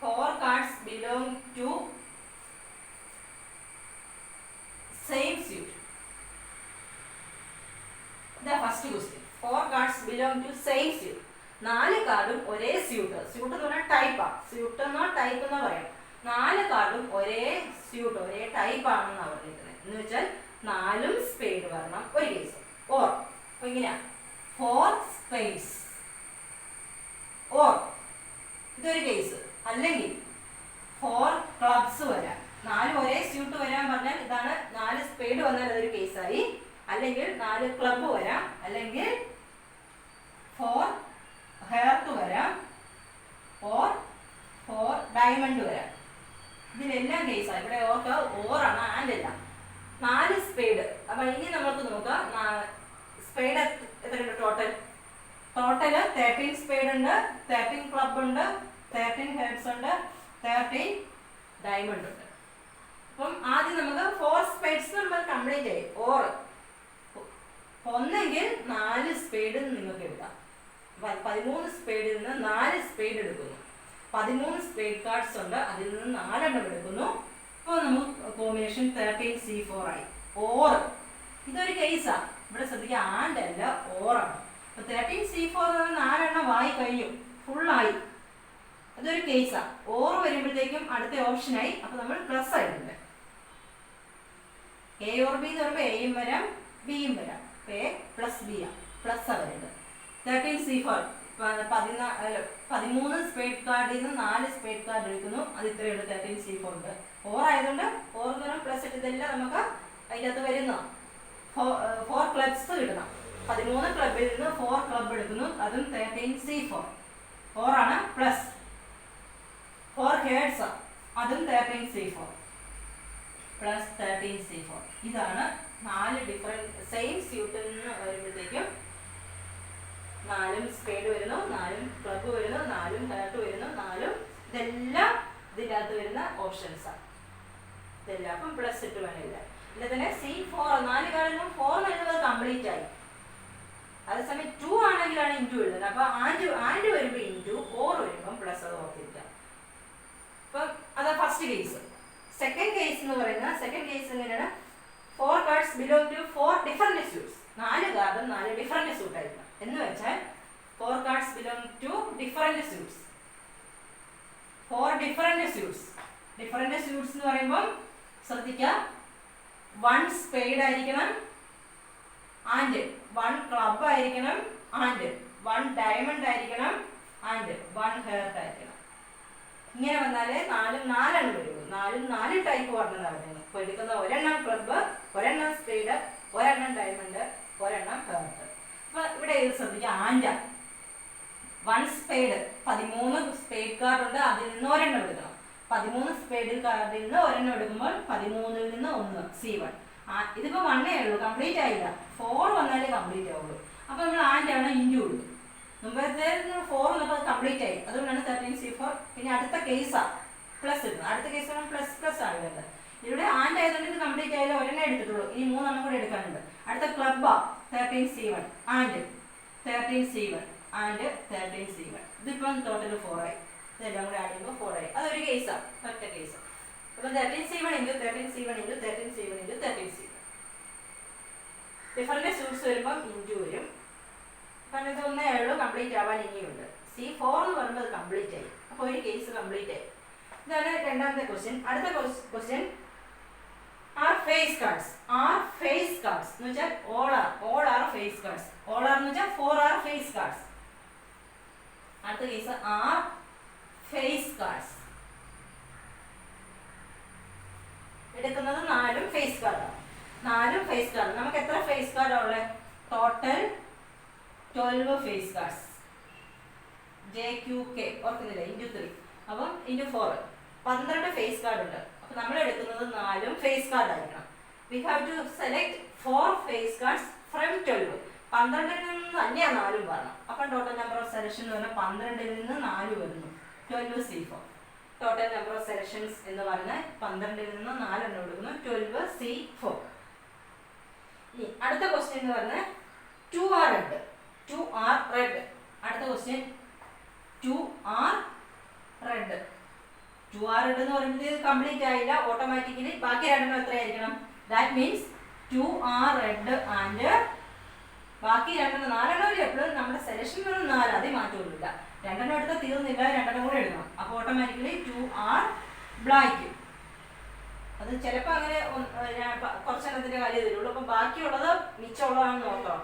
A: 4 cards belong to same suit. The first question. 4 cards belong to same suit. 4 കാർഡും ഒരേ suit. Suit എന്ന് പറഞ്ഞാൽ ടൈപ്പാ. Suit എന്നോ ടൈപ്പ് എന്നോ പറയാം. 4 കാർഡും ഒരേ സ്യൂട്ട്, ഒരേ ടൈപ്പ് ആണെന്നാണ് പറഞ്ഞിരിക്കുന്നത്. എന്ന് വെച്ചാൽ 4ഉം സ്പേഡ് വരണം ഒരു കേസ്. ഓർ അതൊരു കേസായി. അല്ലെങ്കിൽ 4 ക്ലബ് വരാം, അല്ലെങ്കിൽ 4 ഹെർട്ട് വരാം, ഓർ 4 ഡയമണ്ട് വരാം. ഇതിലെല്ലാം കേസാണ്. ഇവിടെ ഓർക്കുക ഓറാണ്, ആൻഡ് അല്ല. 4 സ്പേഡ്. അപ്പൊ ഇനി നമുക്ക് നോക്കാം സ്പേഡ് എത്രയുണ്ട് ടോട്ടൽ. 13 സ്പേഡ് ഉണ്ട്, 13 ക്ലബ് ഉണ്ട്, 13 ഹെർട്സ് ഉണ്ട്, 13 ഡയമണ്ട് ഉണ്ട്. അപ്പം ആദ്യം നമുക്ക് 4 സ്പേഡ്സ് നമ്മൾ കംപ്ലീറ്റ് ആയി. ഓർ ഒന്നെങ്കിൽ 4 സ്പേഡ് നിങ്ങൾക്ക് എടുക്കാം. 13 സ്പേഡിൽ നിന്ന് 4 സ്പേഡ് എടുക്കുന്നു. 13 സ്പേഡ് കാർഡ്സ് ഉണ്ട്, അതിൽ നിന്ന് 4 എണ്ണം എടുക്കുന്നു. അപ്പോൾ നമുക്ക് കോമ്പിനേഷൻ 13C4 ആയി. ഓർ ഇതൊരു കേസാ. ഇവിടെ ശ്രദ്ധിക്കുക, ആൻഡ് അല്ല ഓറാണ്. അപ്പൊ 13C4 4 എണ്ണം ആയി കഴിഞ്ഞു, ഫുള്ളായി. അതൊരു കേസാ. ഓർ വരുമ്പോഴത്തേക്കും അടുത്ത ഓപ്ഷനായി. അപ്പൊ നമ്മൾ പ്ലസ് ആയിട്ടുണ്ട്. എ ഓർ ബി എന്ന് പറയുമ്പോൾ എയും വരാം ബിയും വരാം. എ പ്ലസ് ബി ആണ്, പ്ലസ് ആ വരുന്നത്. 13C4 13 സ്പേഡ് കാർഡിൽ നിന്ന് 4 സ്പേഡ് കാർഡ് എടുക്കുന്നു. അത് ഇത്രയുണ്ട്, 13C4 ഉണ്ട്. ഓർ ആയതുകൊണ്ട് ഓർ എന്ന് പറഞ്ഞാൽ പ്ലസ് ഇട്ട് ഇതെല്ലാം നമുക്ക് അതിൻ്റെ അകത്ത് വരുന്ന 4 ക്ലബ്സ് കിട്ടണം. 13 ക്ലബിൽ നിന്ന് 4 ക്ലബ് എടുക്കുന്നു, അതും 13C4. ഓറാണ്. പ്ലസ് 4 ഹെർട്സ്, അതും 13C4 പ്ലസ് 13C4. ഇതാണ് 4 ഡിഫറെന്റ് സെയിം സ്യൂട്ടിൽ നിന്ന് വരുമ്പോഴത്തേക്കും 4 സ്പേഡ് വരുന്നു, 4 ക്ലബ് വരുന്നു, 4 ഹെർട്ട് വരുന്നു, 4 ഇതെല്ലാം ഇതിൻ്റെ അകത്ത് വരുന്ന ഓപ്ഷൻസാണ്. ഇതെല്ലാം അപ്പം പ്ലസ് ഇട്ട് വേണില്ല. ഇതിൽ തന്നെ C4 4 കാർഡിലും 4 എഴുതുന്നത് കംപ്ലീറ്റ് ആയി. അതേസമയം 2 ആണെങ്കിലാണ് ഇൻറ്റു എഴുതുന്നത്. അപ്പൊ ആൻഡ് വരുമ്പോൾ ഇൻറ്റു, ഓർ വരുമ്പോൾ പ്ലസ്. അത് ഓർത്തിരിക്കാം. അപ്പം അതാ ഫസ്റ്റ് കേസ്. സെക്കൻഡ് കേസ് എന്ന് പറയുന്നത്, സെക്കൻഡ് കേസ് എങ്ങനെയാണ്, 4 cards belong to 4 different suits. 4 കാർഡും 4 ഡിഫറെന്റ് സ്യൂട്ട് ആയിരിക്കണം. എന്ന് വെച്ചാൽ 4 cards belong to different suits. 4 different suits. Different suits എന്ന് പറയുമ്പോൾ ശ്രദ്ധിക്കുക, 1 സ്പേഡ് ആയിരിക്കണം, ആൻഡ് 1 ക്ലബ് ആയിരിക്കണം, ആൻഡ് 1 ഡയമണ്ട് ആയിരിക്കണം, ആൻഡ് 1 ഹെർട്ട് ആയിരിക്കണം. ഇങ്ങനെ വന്നാലേ 4 എണ്ണം വരുള്ളൂ. 4 ടൈപ്പ് പറഞ്ഞതാണ്. ഇപ്പൊ എടുക്കുന്ന ഒരെണ്ണം ക്ലബ്, ഒരെണ്ണം സ്പേഡ്, ഒരെണ്ണം ഡയമണ്ട്, ഒരെണ്ണം ഹെർട്ട്. അപ്പൊ ഇവിടെ ഇത് ശ്രദ്ധിക്കുക, ആൻഡ് 1 സ്പേഡ് 13 സ്പേഡ് കാർഡ് ഉണ്ട്, അതിൽ നിന്ന് ഒരെണ്ണം എടുക്കണം. 13 സ്പേഡ് കാർഡിൽ നിന്ന് ഒരെണ്ണം എടുക്കുമ്പോൾ 13ൽ നിന്ന് 1 C1. ഇതിപ്പോ 1 ഉള്ളൂ, കംപ്ലീറ്റ് ആയില്ല. 4 വന്നാലേ കംപ്ലീറ്റ് ആവുള്ളൂ. അപ്പൊ നമ്മൾ ആൻഡ് ആണ് ഇൻറ്റു കൊടുക്കും. മുമ്പത്തെ 4 വന്നപ്പോൾ കംപ്ലീറ്റ് ആയി, അതുകൊണ്ടാണ് 13C4. പിന്നെ അടുത്ത കേസാ പ്ലസ് ഇടുന്നത്. അടുത്ത കേസ് പ്ലസ് പ്ലസ് ആകുന്നത്. ഇവിടെ ആൻഡ് ആയതുകൊണ്ട് ഇത് കംപ്ലീറ്റ് ആയാലും ഒരെണ്ണം എടുത്തിട്ടുള്ളൂ, ഇനി 3 എണ്ണം കൂടെ എടുക്കാനുണ്ട്. അടുത്ത ക്ലബ്ബാ 13C1 and 13C1 and 13C1. ഇതിപ്പം ടോട്ടൽ 4 ആയി. ഇതെല്ലാം കൂടെ ആഡ് ചെയ്യുമ്പോൾ 4 ആയി. അതൊരു കേസാ, ഒറ്റ കേസ്. അപ്പം 13C1 into 13C1 into 13C1 into 13C1. Different suits വരുമ്പം ഇൻറ്റു വരും. കാരണം ഇത് ഒന്നേ ഉള്ളൂ, കംപ്ലീറ്റ് ആവാൻ ഇനിയുണ്ട്. C4 എന്ന് പറയുമ്പോൾ അത് കംപ്ലീറ്റ് ആയി. അപ്പോൾ ഒരു കേസ് കംപ്ലീറ്റ് ആയി. ഇതാണ് രണ്ടാമത്തെ ക്വസ്റ്റ്യൻ. അടുത്ത question, are face cards. Are face cards എന്ന് വെച്ചാൽ all are face cards. All are എന്ന് വെച്ചാൽ 4 ആർ ഫേസ് കാർഡ്സ്. അടുത്ത കേസ്, ആർ ഫേസ് കാർഡ്സ്. എടുക്കുന്നത് 4 ഫേസ് കാർഡാണ്. 4 ഫേസ് കാർഡ്. നമുക്ക് എത്ര ഫേസ് കാർഡാണ് ഉള്ളത്? Total 12 face cards. JQK ഓർക്കുന്നില്ല, ഇൻറ്റു 3. അപ്പം ഇൻറ്റു 4 12 ഫേസ് കാർഡ് ഉണ്ട്. അപ്പൊ നമ്മൾ എടുക്കുന്നത് 4 ഫേസ് കാർഡ് ആയിരിക്കണം. We have to select 4 face cards from 12. 12ൽ നിന്ന് തന്നെയാണ് 4 പറയണം. അപ്പം ടോട്ടൽ നമ്പർ ഓഫ് സെലക്ഷൻ എന്ന് പറഞ്ഞാൽ 12ൽ നിന്ന് 4 വരുന്നു, 12C4. Total number of selections എന്ന് പറഞ്ഞാൽ 12ൽ നിന്ന് 4 എണ്ണം എടുക്കുന്നു, 12C4. ഇനി അടുത്ത ക്വസ്റ്റ്യൻ എന്ന് പറഞ്ഞാൽ 2R റെഡ്. 2R red. അടുത്ത question 2R red. 2R red എന്ന് പറയുന്നത് കംപ്ലീറ്റ് ആയില്ല, ഓട്ടോമാറ്റിക്കലി ബാക്കി രണ്ടെണ്ണം എത്രയായിരിക്കണം? That means 2R red and ബാക്കി രണ്ടെണ്ണം 4 എണ്ണം എപ്പോഴും നമ്മുടെ സെലക്ഷൻ വെറും 4, അതേ മാറ്റമൊന്നുമില്ല. 2 എണ്ണം എടുത്താൽ തീർന്നില്ല, 2 എണ്ണം കൂടെ എടുക്കണം. അപ്പോൾ ഓട്ടോമാറ്റിക്കലി 2R ബ്ലാക്ക്. അത് ചിലപ്പോൾ അങ്ങനെ കുറച്ചെണ്ണത്തിന്റെ കാര്യം തരുള്ളൂ. അപ്പം ബാക്കിയുള്ളത് മിച്ചമുള്ളതാണെന്ന് നോക്കണം.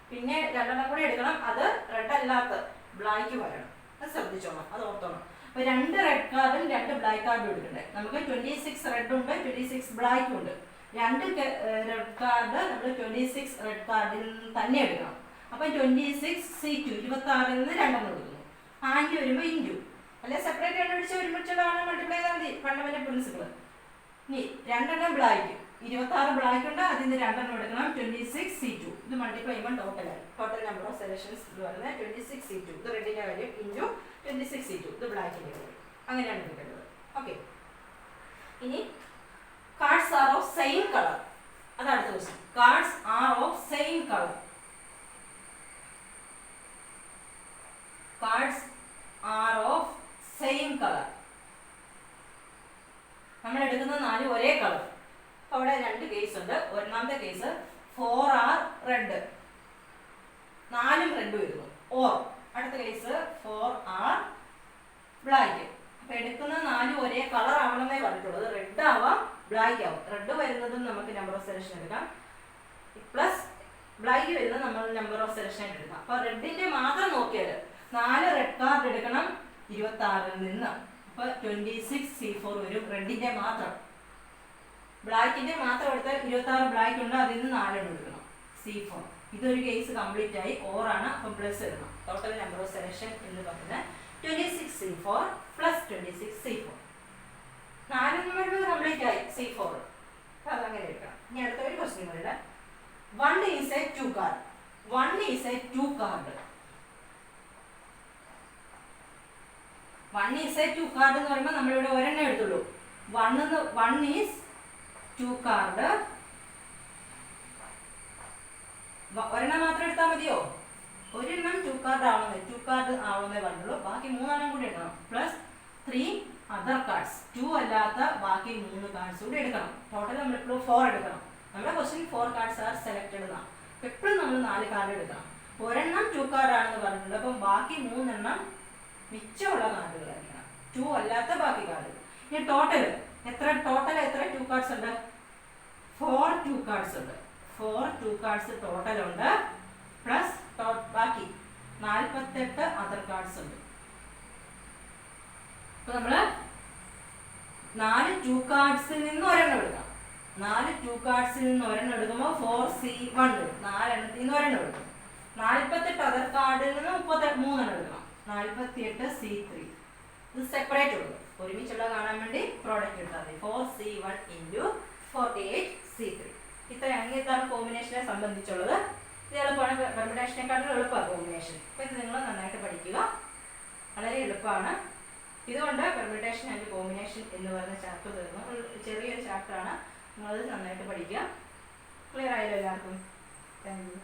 A: പിന്നെ 2 എണ്ണം കൂടെ എടുക്കണം, അത് റെഡ് അല്ലാത്ത ബ്ലാക്ക് വരണം. അത് ശ്രദ്ധിച്ചോണം, അത് ഓർത്തോണം. അപ്പൊ 2 റെഡ് കാർഡും 2 ബ്ലാക്ക് കാർഡും എടുക്കണ്ടേ. നമുക്ക് 26 റെഡ് ഉണ്ട്, 26 ബ്ലാക്കും ഉണ്ട്. 2 റെഡ് കാർഡ് നമ്മൾ 26 റെഡ് കാർഡിൽ തന്നെ എടുക്കണം. അപ്പം 26C2 26ൽ നിന്ന് 2 എടുക്കുന്നു. ആൻഡ് വരുമ്പോൾ ഇൻറ്റു അല്ലെ സെപ്പറേറ്റ് കണ്ടുപിടിച്ച് ഒരുമിച്ചുള്ളതാണ് മൾട്ടിപ്ലൈ ചെയ്താൽ മതി. Fundamental principle. ഇനി 2 ബ്ലാക്ക് 26 ബ്ലാക്ക് ഉണ്ട്, അതിൽ നിന്ന് 2 എടുക്കണം. 26C2 ഇത് മൾട്ടിപ്ലൈ ചെയ്യുമ്പോൾ ടോട്ടൽ നമ്പർ ഓഫ് സെലക്ഷൻസ് എന്ന് പറയുന്നത് 26C2. ഇത് റെഡിൻ്റെ കാര്യം ഇൻറ്റു 26C2 ഇത് ബ്ലാക്കിൻ്റെ കാര്യം. അങ്ങനെയാണ് എടുക്കേണ്ടത്. ഓക്കെ. ഇനി cards R of same colour. അതാണ് അടുത്ത question. Cards R of same colour. Cards R of same colour. നമ്മൾ എടുക്കുന്ന 4 ഒരേ കളർ. അപ്പോൾ അവിടെ 2 കേസ് ഉണ്ട്. ഒന്നാമത്തെ കേസ് 4R റെഡ്, 4ഉം റെഡ് വരുന്നു. ഓർ അടുത്ത കേസ് 4R ബ്ലാക്ക്. അപ്പോൾ എടുക്കുന്ന 4 ഒരേ കളർ ആവണമെന്നേ പറഞ്ഞിട്ടുള്ളത്. റെഡ് ആവാം, ബ്ലാക്ക് ആവും. റെഡ് വരുന്നതും നമുക്ക് നമ്പർ ഓഫ് സെലക്ഷൻ എടുക്കാം, പ്ലസ് ബ്ലാക്ക് വരുന്നത് നമ്മൾ നമ്പർ ഓഫ് സെലക്ഷൻ എടുക്കാം. അപ്പോൾ റെഡിന്റെ മാത്രം നോക്കിയാൽ 4 റെഡ് കാർഡ് എടുക്കണം 26ൽ നിന്ന്. അപ്പോൾ 26C4 വരും റെഡിന്റെ മാത്രം. ബ്ലാക്കിന്റെ മാത്രം എടുത്താൽ 26 ബ്ലാക്ക് ഉണ്ട്, അതിൽ നിന്ന് 4 എടുക്കണം. C4 ഇതൊരു കേസ് കംപ്ലീറ്റ് ആയി. ഓറാണ്, അപ്പം പ്ലസ് ഇടണം. ടോട്ടൽ നമ്പർ ഓഫ് സെലക്ഷൻ എന്ന് പറയുന്നത് 26C4 പ്ലസ് 26C4. 4 വരുമ്പോൾ കംപ്ലീറ്റ് ആയി C4. അതങ്ങനെ എടുക്കണം. ഇനി അടുത്ത ഒരു ക്വസ്റ്റ്യൻ കൂടെ. 1 is a 2 card. 1 is a 2 card. 1 is a 2 card എന്ന് പറയുമ്പോൾ നമ്മളിവിടെ ഒരെണ്ണം എടുത്തുള്ളൂ. 1 is 2 card. ഒരെണ്ണം മാത്രം എടുത്താൽ മതിയോ? ഒരെണ്ണം 2 കാർഡ് ആവുന്നേ 2 കാർഡ് ആവുന്നേ പറഞ്ഞുള്ളൂ. ബാക്കി 3 കൂടി എടുക്കണം. Plus 3 other cards. 2 അല്ലാത്ത ബാക്കി 3 കാർഡ്സ് കൂടി എടുക്കണം. ടോട്ടൽ നമ്മളിപ്പോൾ 4 എടുക്കണം. നമ്മുടെ ക്വസ്റ്റ്യൻ 4 കാർഡ്സ് ആർ സെലക്റ്റഡ് എന്നാണ്. എപ്പോഴും നമ്മൾ 4 കാർഡ് എടുക്കണം. ഒരെണ്ണം 2 കാർഡ് ആണെന്ന് പറഞ്ഞിട്ടുണ്ട്. അപ്പം ബാക്കി 3 എണ്ണം മിച്ചമുള്ള കാർഡുകളായിരിക്കണം. 2 അല്ലാത്ത ബാക്കി കാർഡുകൾ. ഇനി ടോട്ടൽ എത്ര 2 കാർഡ്സ് ഉണ്ട്? 4 2 കാർഡ്സ് ഉണ്ട്. 4 2 കാർഡ്സ് ടോട്ടൽ ഉണ്ട്. പ്ലസ് ബാക്കി 48 അതർ കാർഡ്സ് ഉണ്ട്. അപ്പൊ നമ്മള് 4 2 കാർഡ്സിൽ നിന്ന് ഒരെണ്ണം എടുക്കാം. 4 2 കാർഡ്സിൽ നിന്ന് ഒരെണ്ണം എടുക്കുമ്പോൾ 4C1 വരും. 4 എണ്ണത്തിൽ നിന്ന് ഒരെണ്ണം എടുക്കും. 48 അതർ കാർഡിൽ നിന്ന് 3 എണ്ണം എടുക്കണം. 48 C3. ഇത് സെപ്പറേറ്റ് ഉള്ളൂ. ഒരുമിച്ചുള്ള കാണാൻ വേണ്ടി പ്രോഡക്റ്റ് എടുത്താൽ മതി. 4C1 into 48 C3. ഇതാണ് കോമ്പിനേഷനെ സംബന്ധിച്ചുള്ളത്. ഇത് എളുപ്പമാണ്. പെർമുട്ടേഷനെക്കാട്ടും എളുപ്പമാണ് കോമ്പിനേഷൻ. അപ്പോൾ ഇത് നിങ്ങൾ നന്നായിട്ട് പഠിക്കുക. വളരെ എളുപ്പമാണ്. ഇതുകൊണ്ട് പെർമുട്ടേഷൻ ആൻഡ് കോമ്പിനേഷൻ എന്ന് പറയുന്ന ചാപ്റ്റർ തരുന്നു. ചെറിയൊരു ചാപ്റ്ററാണ്. നിങ്ങളത് നന്നായിട്ട് പഠിക്കുക. ക്ലിയർ ആയല്ലോ എല്ലാവർക്കും? Thank you.